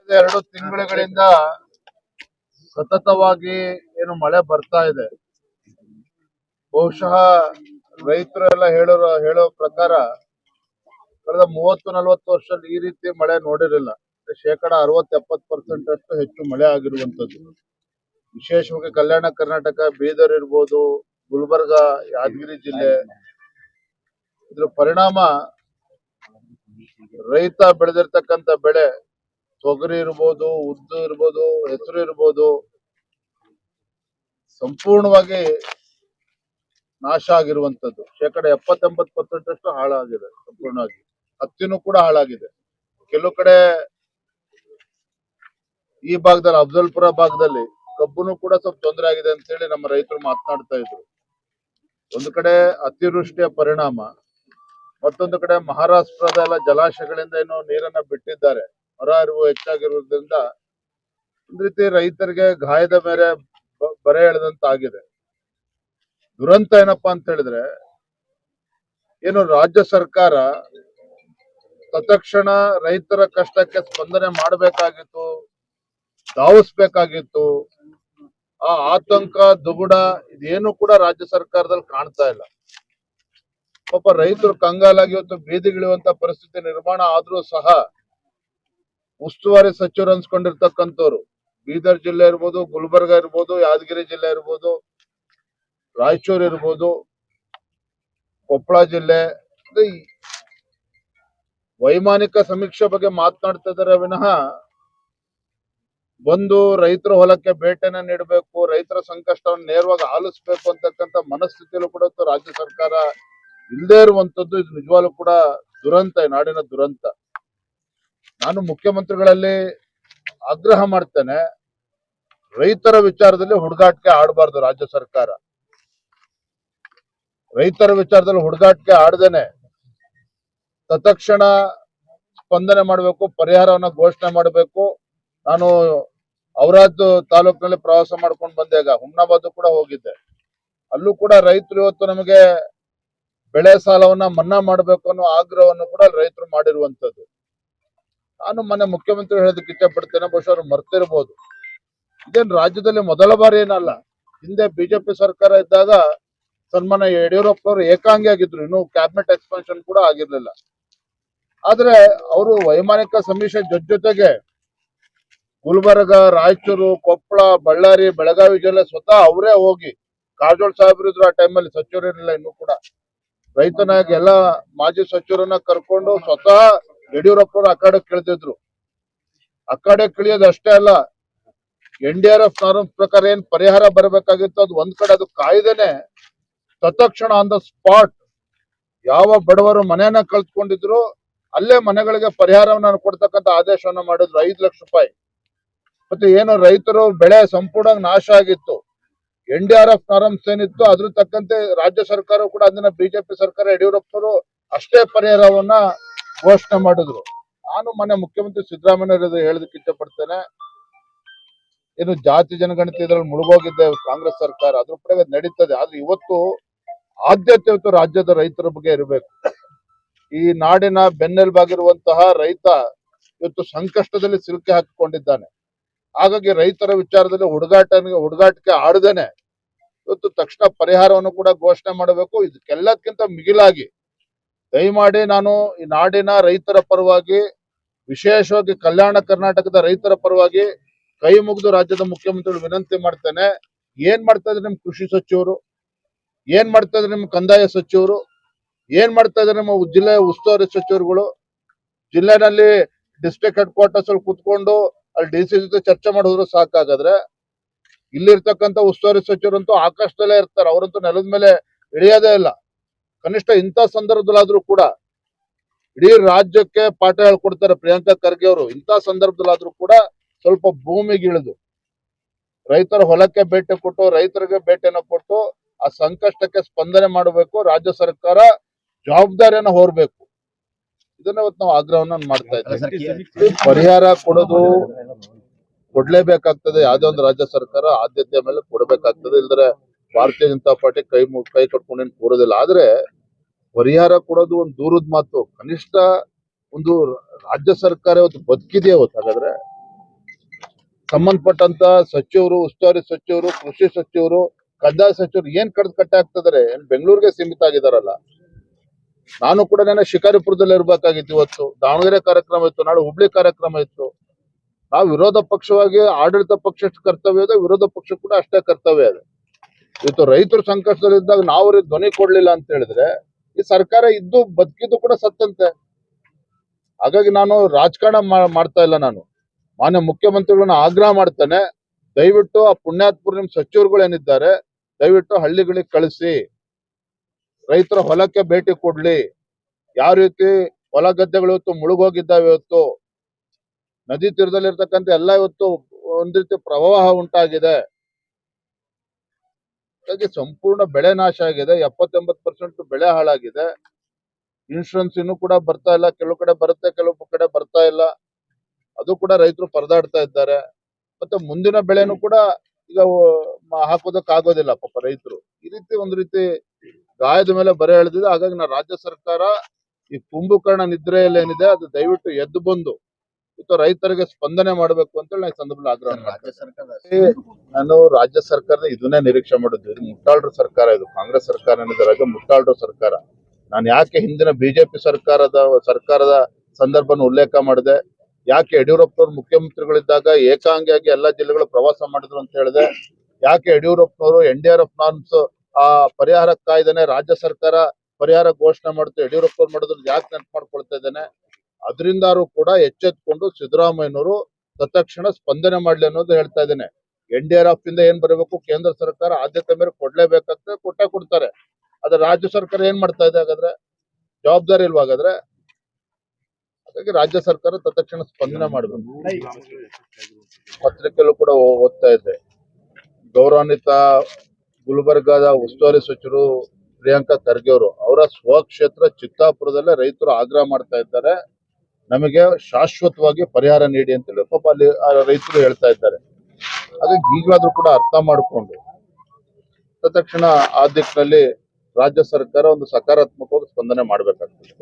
ಎರಡು ತಿಂಗಳುಗಳಿಂದ ಸತತವಾಗಿ ಏನು ಮಳೆ ಬರ್ತಾ ಇದೆ. ಬಹುಶಃ ರೈತರೆಲ್ಲ ಹೇಳೋ ಪ್ರಕಾರ ಕಳೆದ 30-40 ವರ್ಷದಲ್ಲಿ ಈ ರೀತಿ ಮಳೆ ನೋಡಿರಲಿಲ್ಲ. 60-70% ಅಷ್ಟು ಹೆಚ್ಚು ಮಳೆ ಆಗಿರುವಂತದ್ದು. ವಿಶೇಷವಾಗಿ ಕಲ್ಯಾಣ ಕರ್ನಾಟಕ, ಬೀದರ್ ಇರ್ಬೋದು, ಗುಲ್ಬರ್ಗ, ಯಾದಗಿರಿ ಜಿಲ್ಲೆ, ಇದ್ರ ಪರಿಣಾಮ ರೈತ ಬೆಳೆದಿರ್ತಕ್ಕಂಥ ಬೆಳೆ ತೊಗರಿ ಇರ್ಬೋದು, ಉದ್ದು ಇರ್ಬೋದು, ಹೆಸರು ಇರ್ಬೋದು, ಸಂಪೂರ್ಣವಾಗಿ ನಾಶ ಆಗಿರುವಂತದ್ದು. 70-80% ಅಷ್ಟು ಹಾಳಾಗಿದೆ ಸಂಪೂರ್ಣವಾಗಿ. ಹತ್ತಿನೂ ಕೂಡ ಹಾಳಾಗಿದೆ. ಕೆಲವು ಕಡೆ ಈ ಭಾಗದಲ್ಲಿ, ಅಫ್ಜಲ್ಪುರ ಭಾಗದಲ್ಲಿ ಕಬ್ಬುನು ಕೂಡ ಸ್ವಲ್ಪ ತೊಂದರೆ ಆಗಿದೆ ಅಂತ ಹೇಳಿ ನಮ್ಮ ರೈತರು ಮಾತನಾಡ್ತಾ ಇದ್ರು. ಒಂದು ಕಡೆ ಅತಿವೃಷ್ಟಿಯ ಪರಿಣಾಮ, ಮತ್ತೊಂದು ಕಡೆ ಮಹಾರಾಷ್ಟ್ರದ ಎಲ್ಲ ಜಲಾಶಯಗಳಿಂದ ಏನೋ ನೀರನ್ನ ಬಿಟ್ಟಿದ್ದಾರೆ. ಹೊರ ಹರಿವು ಹೆಚ್ಚಾಗಿರುವುದರಿಂದ ಒಂದು ರೀತಿ ರೈತರಿಗೆ ಗಾಯದ ಮೇಲೆ ಬರೆ ಎಳೆದಂತಾಗಿದೆ. ದುರಂತ ಏನಪ್ಪಾ ಅಂತ ಹೇಳಿದ್ರೆ, ಏನು ರಾಜ್ಯ ಸರ್ಕಾರ ತತ್ಕ್ಷಣ ರೈತರ ಕಷ್ಟಕ್ಕೆ ಸ್ಪಂದನೆ ಮಾಡಬೇಕಾಗಿತ್ತು, ಧಾವಿಸ್ಬೇಕಾಗಿತ್ತು. ಆ ಆತಂಕ, ದುಗುಡ ಇದೇನು ಕೂಡ ರಾಜ್ಯ ಸರ್ಕಾರದಲ್ಲಿ ಕಾಣ್ತಾ ಇಲ್ಲ. ಪಾಪ ರೈತರು ಕಂಗಾಲಾಗಿ ಇವತ್ತು ಬೀದಿಗಿಳಿಯುವಂತ ಪರಿಸ್ಥಿತಿ ನಿರ್ಮಾಣ ಆದ್ರೂ ಸಹ ಉಸ್ತುವಾರಿ ಸಚಿವರು ಅನ್ಸ್ಕೊಂಡಿರ್ತಕ್ಕಂಥವ್ರು, ಬೀದರ್ ಜಿಲ್ಲೆ ಇರ್ಬೋದು, ಗುಲ್ಬರ್ಗ ಇರ್ಬೋದು, ಯಾದಗಿರಿ ಜಿಲ್ಲೆ ಇರ್ಬೋದು, ರಾಯಚೂರು ಇರ್ಬೋದು, ಕೊಪ್ಪಳ ಜಿಲ್ಲೆ, ವೈಮಾನಿಕ ಸಮೀಕ್ಷೆ ಬಗ್ಗೆ ಮಾತನಾಡ್ತಾ ಇದ್ದಾರೆ ವಿನಃ ಬಂದು ರೈತರ ಹೊಲಕ್ಕೆ ಭೇಟಿಯನ್ನ ನೀಡಬೇಕು, ರೈತರ ಸಂಕಷ್ಟವನ್ನು ನೇರವಾಗಿ ಆಲಿಸಬೇಕು ಅಂತಕ್ಕಂಥ ಮನಸ್ಥಿತಿಯಲ್ಲೂ ಕೂಡ ರಾಜ್ಯ ಸರ್ಕಾರ ಇಲ್ಲದೆ ಇರುವಂತದ್ದು. ಇದು ನಿಜವಾಗ್ಲೂ ಕೂಡ ದುರಂತ, ನಾಡಿನ ದುರಂತ. ನಾನು ಮುಖ್ಯಮಂತ್ರಿಗಳಲ್ಲಿ ಆಗ್ರಹ ಮಾಡ್ತೇನೆ, ರೈತರ ವಿಚಾರದಲ್ಲಿ ಹುಡುಗಾಟಿಕೆ ಆಡಬಾರ್ದು ರಾಜ್ಯ ಸರ್ಕಾರ. ರೈತರ ವಿಚಾರದಲ್ಲಿ ಹುಡುಗಾಟಿಕೆ ಆಡದೇನೆ ತತ್ಕ್ಷಣ ಸ್ಪಂದನೆ ಮಾಡಬೇಕು, ಪರಿಹಾರವನ್ನ ಘೋಷಣೆ ಮಾಡಬೇಕು. ನಾನು ಔರಾದ್ ತಾಲೂಕಿನಲ್ಲಿ ಪ್ರವಾಸ ಮಾಡ್ಕೊಂಡು ಬಂದಾಗ ಹುಮ್ನಾಬಾದ್ ಕೂಡ ಹೋಗಿದ್ದೆ. ಅಲ್ಲೂ ಕೂಡ ರೈತರು ಇವತ್ತು ನಮಗೆ ಬೆಳೆ ಸಾಲವನ್ನ ಮನ್ನಾ ಮಾಡಬೇಕು ಅನ್ನೋ ಆಗ್ರಹವನ್ನು ಕೂಡ ರೈತರು ಮಾಡಿರುವಂತದ್ದು. ನಾನು ಮೊನ್ನೆ ಮುಖ್ಯಮಂತ್ರಿ ಹೇಳೋದಕ್ಕೆ ಇಚ್ಛೆ ಪಡ್ತೇನೆ, ಬಹುಶಃ ಅವ್ರು ಮರ್ತಿರ್ಬೋದು. ಇದೇನು ರಾಜ್ಯದಲ್ಲಿ ಮೊದಲ ಬಾರಿ ಏನಲ್ಲ. ಹಿಂದೆ ಬಿಜೆಪಿ ಸರ್ಕಾರ ಇದ್ದಾಗ ಸನ್ಮಾನ್ಯ ಯಡಿಯೂರಪ್ಪನವರು ಏಕಾಂಗಿ ಆಗಿದ್ರು, ಇನ್ನು ಕ್ಯಾಬಿನೆಟ್ ಎಕ್ಸ್ಪಾನ್ಷನ್ ಕೂಡ ಆಗಿರ್ಲಿಲ್ಲ. ಆದ್ರೆ ಅವರು ವೈಮಾನಿಕ ಸಮೀಕ್ಷೆ ಜೊತೆಗೆ ಗುಲ್ಬರ್ಗ, ರಾಯಚೂರು, ಕೊಪ್ಪಳ, ಬಳ್ಳಾರಿ, ಬೆಳಗಾವಿ ಜಿಲ್ಲೆ ಸ್ವತಃ ಅವರೇ ಹೋಗಿ, ಕಾರಜೋಳ ಸಾಹೇಬರು ಇದ್ರು ಆ ಟೈಮಲ್ಲಿ, ಸಚಿವರು ಇರಲಿಲ್ಲ ಇನ್ನೂ ಕೂಡ, ರೈತ ನಾಯಕ ಎಲ್ಲ ಮಾಜಿ ಸಚಿವರನ್ನ ಕರ್ಕೊಂಡು ಸ್ವತಃ ಯಡಿಯೂರಪ್ಪನವರು ಅಖಾಡಕ್ಕೆ ಇಳಿದಿದ್ರು. ಅಖಾಡಕ್ಕೆ ಇಳಿಯೋದು ಅಷ್ಟೇ ಅಲ್ಲ, NDRF ನಾರ್ಮ್ಸ್ ಪ್ರಕಾರ ಏನ್ ಪರಿಹಾರ ಬರಬೇಕಾಗಿತ್ತು ಅದು ಒಂದ್ ಕಡೆ ಅದು ಕಾಯ್ದೇನೆ ತತ್ಕ್ಷಣ ಆನ್ ದ ಸ್ಪಾಟ್ ಯಾವ ಬಡವರು ಮನೆಯನ್ನ ಕಳ್ಕೊಂಡಿದ್ರು ಅಲ್ಲೇ ಮನೆಗಳಿಗೆ ಪರಿಹಾರವನ್ನ ಕೊಡ್ತಕ್ಕಂಥ ಆದೇಶವನ್ನ ಮಾಡಿದ್ರು. 5 ಲಕ್ಷ ರೂಪಾಯಿ. ಮತ್ತೆ ಏನು ರೈತರು ಬೆಳೆ ಸಂಪೂರ್ಣ ನಾಶ ಆಗಿತ್ತು, NDRF ನಾರ್ಮ್ಸ್ ಏನಿತ್ತು ಅದ್ರ ತಕ್ಕಂತೆ ರಾಜ್ಯ ಸರ್ಕಾರ ಕೂಡ, ಅಂದಿನ ಬಿಜೆಪಿ ಸರ್ಕಾರ, ಯಡಿಯೂರಪ್ಪನವರು ಅಷ್ಟೇ ಪರಿಹಾರವನ್ನ ಘೋಷಣೆ ಮಾಡಿದ್ರು. ನಾನು ಮೊನ್ನೆ ಮುಖ್ಯಮಂತ್ರಿ ಸಿದ್ದರಾಮಯ್ಯ ಹೇಳೋದಕ್ಕೆ ಇಚ್ಛೆ ಪಡ್ತೇನೆ, ಏನು ಜಾತಿ ಜನಗಣತಿ ಇದ್ರಲ್ಲಿ ಮುಳುಗೋಗಿದ್ದೆ ಕಾಂಗ್ರೆಸ್ ಸರ್ಕಾರ, ಅದ್ರ ಕಡೆ ನಡೀತದೆ. ಆದ್ರೆ ಇವತ್ತು ಆದ್ಯತೆ ರಾಜ್ಯದ ರೈತರ ಬಗ್ಗೆ ಇರಬೇಕು. ಈ ನಾಡಿನ ಬೆನ್ನೆಲುಬಾಗಿರುವಂತಹ ರೈತ ಇವತ್ತು ಸಂಕಷ್ಟದಲ್ಲಿ ಸಿಲುಕಿ ಹಾಕಿಕೊಂಡಿದ್ದಾನೆ. ಹಾಗಾಗಿ ರೈತರ ವಿಚಾರದಲ್ಲಿ ಹುಡುಗಾಟಿಕೆ ಆಡದೇನೆ ಇವತ್ತು ತಕ್ಷಣ ಪರಿಹಾರವನ್ನು ಕೂಡ ಘೋಷಣೆ ಮಾಡಬೇಕು. ಇದಕ್ಕೆಲ್ಲದಕ್ಕಿಂತ ಮಿಗಿಲಾಗಿ ದಯಮಾಡಿ ನಾನು ಈ ನಾಡಿನ ರೈತರ ಪರವಾಗಿ, ವಿಶೇಷವಾಗಿ ಕಲ್ಯಾಣ ಕರ್ನಾಟಕದ ರೈತರ ಪರವಾಗಿ ಕೈ ಮುಗಿದು ರಾಜ್ಯದ ಮುಖ್ಯಮಂತ್ರಿಗಳು ವಿನಂತಿ ಮಾಡ್ತೇನೆ. ಏನ್ ಮಾಡ್ತಾ ಇದ್ರೆ ನಿಮ್ ಕೃಷಿ ಸಚಿವರು, ಏನ್ ಮಾಡ್ತಾ ಇದ್ರೆ ನಿಮ್ ಕಂದಾಯ ಸಚಿವರು, ಏನ್ ಮಾಡ್ತಾ ಇದ್ರೆ ನಿಮ್ಮ ಜಿಲ್ಲೆಯ ಉಸ್ತುವಾರಿ ಸಚಿವರುಗಳು? ಜಿಲ್ಲೆನಲ್ಲಿ ಡಿಸ್ಟ್ರಿಕ್ಟ್ ಹೆಡ್ ಕ್ವಾರ್ಟರ್ಸ್ ಅಲ್ಲಿ ಕುತ್ಕೊಂಡು ಅಲ್ಲಿ DC ಜೊತೆ ಚರ್ಚೆ ಮಾಡೋದ್ರು ಸಾಕಾಗಾದ್ರೆ, ಇಲ್ಲಿರ್ತಕ್ಕಂಥ ಉಸ್ತುವಾರಿ ಸಚಿವರಂತೂ ಆಕಾಶದಲ್ಲೇ ಇರ್ತಾರೆ, ಅವರಂತೂ ನೆಲದ ಮೇಲೆ ಇಳಿಯೋದೇ ಇಲ್ಲ. ಕನಿಷ್ಠ ಇಂಥ ಸಂದರ್ಭದಲ್ಲಾದ್ರೂ ಕೂಡ ಇಡೀ ರಾಜ್ಯಕ್ಕೆ ಪಾಠ ಹೇಳ್ಕೊಡ್ತಾರೆ ಪ್ರಿಯಾಂಕಾ ಖರ್ಗೆ ಅವರು. ಇಂಥ ಸಂದರ್ಭದಲ್ಲಾದ್ರೂ ಕೂಡ ಸ್ವಲ್ಪ ಭೂಮಿಗೆ ಇಳಿದು ರೈತರ ಹೊಲಕ್ಕೆ ಭೇಟಿ ಕೊಟ್ಟು, ರೈತರಿಗೆ ಭೇಟಿಯನ್ನು ಕೊಟ್ಟು ಆ ಸಂಕಷ್ಟಕ್ಕೆ ಸ್ಪಂದನೆ ಮಾಡಬೇಕು. ರಾಜ್ಯ ಸರ್ಕಾರ ಜವಾಬ್ದಾರಿಯನ್ನು ಹೊರಬೇಕು. ಇದನ್ನ ಇವತ್ತು ನಾವು ಆಗ್ರಹವನ್ನ ಮಾಡ್ತಾ ಇದ್ದೀವಿ. ಪರಿಹಾರ ಕೊಡ್ಲೇಬೇಕಾಗ್ತದೆ. ಯಾವುದೇ ಒಂದು ರಾಜ್ಯ ಸರ್ಕಾರ ಆದ್ಯತೆಯ ಮೇಲೆ ಕೊಡಬೇಕಾಗ್ತದೆ. ಇಲ್ದ್ರೆ ಭಾರತೀಯ ಜನತಾ ಪಾರ್ಟಿ ಕೈ ಕಟ್ಕೊಂಡೇನು ಕೂರೋದಿಲ್ಲ. ಆದ್ರೆ ಪರಿಹಾರ ಕೊಡೋದು ಒಂದು ದೂರದ ಮಾತು. ಕನಿಷ್ಠ ಒಂದು ರಾಜ್ಯ ಸರ್ಕಾರ ಇವತ್ತು ಬದುಕಿದೆಯೇ ಇವತ್ತು. ಹಾಗಾದ್ರೆ ಸಂಬಂಧಪಟ್ಟಂತ ಸಚಿವರು, ಉಸ್ತುವಾರಿ ಸಚಿವರು, ಕೃಷಿ ಸಚಿವರು, ಕಂದಾಯ ಸಚಿವರು ಏನ್ ಕಡ್ದು ಕಟ್ಟೆ ಆಗ್ತಿದಾರೆ? ಬೆಂಗಳೂರಿಗೆ ಸೀಮಿತ ಆಗಿದಾರಲ್ಲ. ನಾನು ಕೂಡ ನೆನ್ನೆ ಶಿಕಾರಿಪುರದಲ್ಲಿ ಇರ್ಬೇಕಾಗಿತ್ತು, ಇವತ್ತು ದಾವಣಗೆರೆ ಕಾರ್ಯಕ್ರಮ ಇತ್ತು, ನಾಳೆ ಹುಬ್ಳಿ ಕಾರ್ಯಕ್ರಮ ಇತ್ತು. ನಾವು ವಿರೋಧ ಪಕ್ಷವಾಗಿ ಆಡಳಿತ ಪಕ್ಷ ಕರ್ತವ್ಯ ಇದೆ, ವಿರೋಧ ಪಕ್ಷ ಕೂಡ ಅಷ್ಟೇ ಕರ್ತವ್ಯ ಇದೆ. ಇವತ್ತು ರೈತರು ಸಂಕಷ್ಟದಲ್ಲಿದ್ದಾಗ ನಾವು ಅವ್ರಿಗೆ ಧ್ವನಿ ಕೊಡ್ಲಿಲ್ಲ ಅಂತ ಹೇಳಿದ್ರೆ ಈ ಸರ್ಕಾರ ಇದ್ದು ಬದುಕಿದ್ದು ಕೂಡ ಸತ್ತಂತೆ. ಹಾಗಾಗಿ ನಾನು ರಾಜಕಾರಣ ಮಾಡ್ತಾ ಇಲ್ಲ. ನಾನು ಮಾನ್ಯ ಮುಖ್ಯಮಂತ್ರಿಗಳನ್ನ ಆಗ್ರಹ ಮಾಡ್ತಾನೆ, ದಯವಿಟ್ಟು ಆ ಪುಣ್ಯಾತ್ಪುರ ನಿಮ್ ಸಚಿವರುಗಳು ಏನಿದ್ದಾರೆ ದಯವಿಟ್ಟು ಹಳ್ಳಿಗಳಿಗೆ ಕಳಿಸಿ, ರೈತರ ಹೊಲಕ್ಕೆ ಭೇಟಿ ಕೊಡ್ಲಿ. ಯಾವ ರೀತಿ ಹೊಲ ಗದ್ದೆಗಳು ಇವತ್ತು ಮುಳುಗೋಗಿದ್ದಾವೆ, ಇವತ್ತು ನದಿ ತೀರದಲ್ಲಿರ್ತಕ್ಕಂಥ ಎಲ್ಲ ಇವತ್ತು ಒಂದ್ ರೀತಿ ಪ್ರವಾಹ ಉಂಟಾಗಿದೆ. ಹಾಗಾಗಿ ಸಂಪೂರ್ಣ ಬೆಳೆ ನಾಶ ಆಗಿದೆ, 70-80% ಬೆಳೆ ಹಾಳಾಗಿದೆ. ಇನ್ಶೂರೆನ್ಸ್ ಇನ್ನೂ ಕೂಡ ಬರ್ತಾ ಇಲ್ಲ, ಕೆಲವು ಕಡೆ ಬರುತ್ತೆ, ಕೆಲವು ಕಡೆ ಬರ್ತಾ ಇಲ್ಲ. ಅದು ಕೂಡ ರೈತರು ಪರದಾಡ್ತಾ ಇದ್ದಾರೆ. ಮತ್ತೆ ಮುಂದಿನ ಬೆಳೆನೂ ಕೂಡ ಈಗ ಹಾಕೋದಕ್ಕಾಗೋದಿಲ್ಲ ಪಾಪ ರೈತರು. ಈ ರೀತಿ ಒಂದ್ ರೀತಿ ಗಾಯದ ಮೇಲೆ ಬರೆ ಎಳೆದಿದೆ. ಹಾಗಾಗಿ ನಾವು ರಾಜ್ಯ ಸರ್ಕಾರ ಈ ಕುಂಭಕರ್ಣ ನಿದ್ರೆಯಲ್ಲಿ ಏನಿದೆ ಅದು ದಯವಿಟ್ಟು ಎದ್ದು ಬಂದು ಇವತ್ತು ರೈತರಿಗೆ ಸ್ಪಂದನೆ ಮಾಡಬೇಕು ಅಂತ ಹೇಳಿ ಸಂದರ್ಭದಲ್ಲಿ ಆಗ್ರಹ ಮಾಡ್ತೀನಿ. ನಾನು ರಾಜ್ಯ ಸರ್ಕಾರದ ಇದನ್ನೇ ನಿರೀಕ್ಷೆ ಮಾಡಿದ್ದು. ಇದು ಮುಟ್ಟಾಳ್ರ ಸರ್ಕಾರ, ಇದು ಕಾಂಗ್ರೆಸ್ ಸರ್ಕಾರ ಏನಿದೆ ಮುಟ್ಟಾಳ್ರ ಸರ್ಕಾರ. ನಾನು ಯಾಕೆ ಹಿಂದಿನ ಬಿಜೆಪಿ ಸರ್ಕಾರದ ಸಂದರ್ಭನ ಉಲ್ಲೇಖ ಮಾಡಿದೆ, ಯಾಕೆ ಯಡಿಯೂರಪ್ಪನವ್ರು ಮುಖ್ಯಮಂತ್ರಿಗಳಿದ್ದಾಗ ಏಕಾಂಗಿಯಾಗಿ ಎಲ್ಲಾ ಜಿಲ್ಲೆಗಳು ಪ್ರವಾಸ ಮಾಡಿದ್ರು ಅಂತ ಹೇಳಿದೆ, ಯಾಕೆ ಯಡಿಯೂರಪ್ಪನವರು NDRF ನಾರ್ಮ್ಸ್ ಆ ಪರಿಹಾರ ಕಾಯ್ದೆನೆ ರಾಜ್ಯ ಸರ್ಕಾರ ಪರಿಹಾರ ಘೋಷಣೆ ಮಾಡುತ್ತೆ, ಯಡಿಯೂರಪ್ಪನವ್ರು ಮಾಡೋದನ್ನ ಯಾಕೆ ನೆನಪು ಮಾಡ್ಕೊಳ್ತಾ ಇದ್ದೇನೆ. ಅದರಿಂದಾರು ಕೂಡ ಎಚ್ಚೆತ್ಕೊಂಡು ಸಿದ್ದರಾಮಯ್ಯನವರು ತತ್ಕ್ಷಣ ಸ್ಪಂದನೆ ಮಾಡ್ಲಿ ಅನ್ನೋದು ಹೇಳ್ತಾ ಇದ್ದೇನೆ. NDRF ಇಂದ ಏನ್ ಬರಬೇಕು ಕೇಂದ್ರ ಸರ್ಕಾರ ಆದ್ಯತೆ ಮೇಲೆ ಕೊಡ್ಲೇಬೇಕಾಗ್ತದೆ, ಕೊಟ್ಟೆ ಕೊಡ್ತಾರೆ. ಆದ್ರೆ ರಾಜ್ಯ ಸರ್ಕಾರ ಏನ್ ಮಾಡ್ತಾ ಇದೆ? ಹಾಗಾದ್ರೆ ಜವಾಬ್ದಾರಿ ಇಲ್ವಾ ಹಾಗಾದ್ರೆ? ಹಾಗಾಗಿ ರಾಜ್ಯ ಸರ್ಕಾರ ತತ್ಕ್ಷಣ ಸ್ಪಂದನೆ ಮಾಡಬೇಕು. ಪತ್ರಿಕೆಯಲ್ಲೂ ಕೂಡ ಓದ್ತಾ ಇದ್ದೆ, ಗೌರವಾನ್ವಿತ ಗುಲ್ಬರ್ಗಾದ ಉಸ್ತುವಾರಿ ಸಚಿವರು ಪ್ರಿಯಾಂಕಾ ಖರ್ಗೆ ಅವರು ಅವರ ಸ್ವಕ್ಷೇತ್ರ ಚಿತ್ತಾಪುರದಲ್ಲೇ ರೈತರು ಆಗ್ರಹ ಮಾಡ್ತಾ ಇದ್ದಾರೆ, ನಮಗೆ ಶಾಶ್ವತವಾಗಿ ಪರಿಹಾರ ನೀಡಿ ಅಂತ ಹೇಳಿ ಪಾಪ ಅಲ್ಲಿ ರೈತರು ಹೇಳ್ತಾ ಇದ್ದಾರೆ. ಹಾಗಾಗಿ ಈಗಲಾದ್ರೂ ಕೂಡ ಅರ್ಥ ಮಾಡಿಕೊಂಡು ತತ್ಕ್ಷಣ ಆ ದಿಕ್ಕಿನಲ್ಲಿ ರಾಜ್ಯ ಸರ್ಕಾರ ಒಂದು ಸಕಾರಾತ್ಮಕವಾಗಿ ಸ್ಪಂದನೆ ಮಾಡಬೇಕಾಗ್ತದೆ.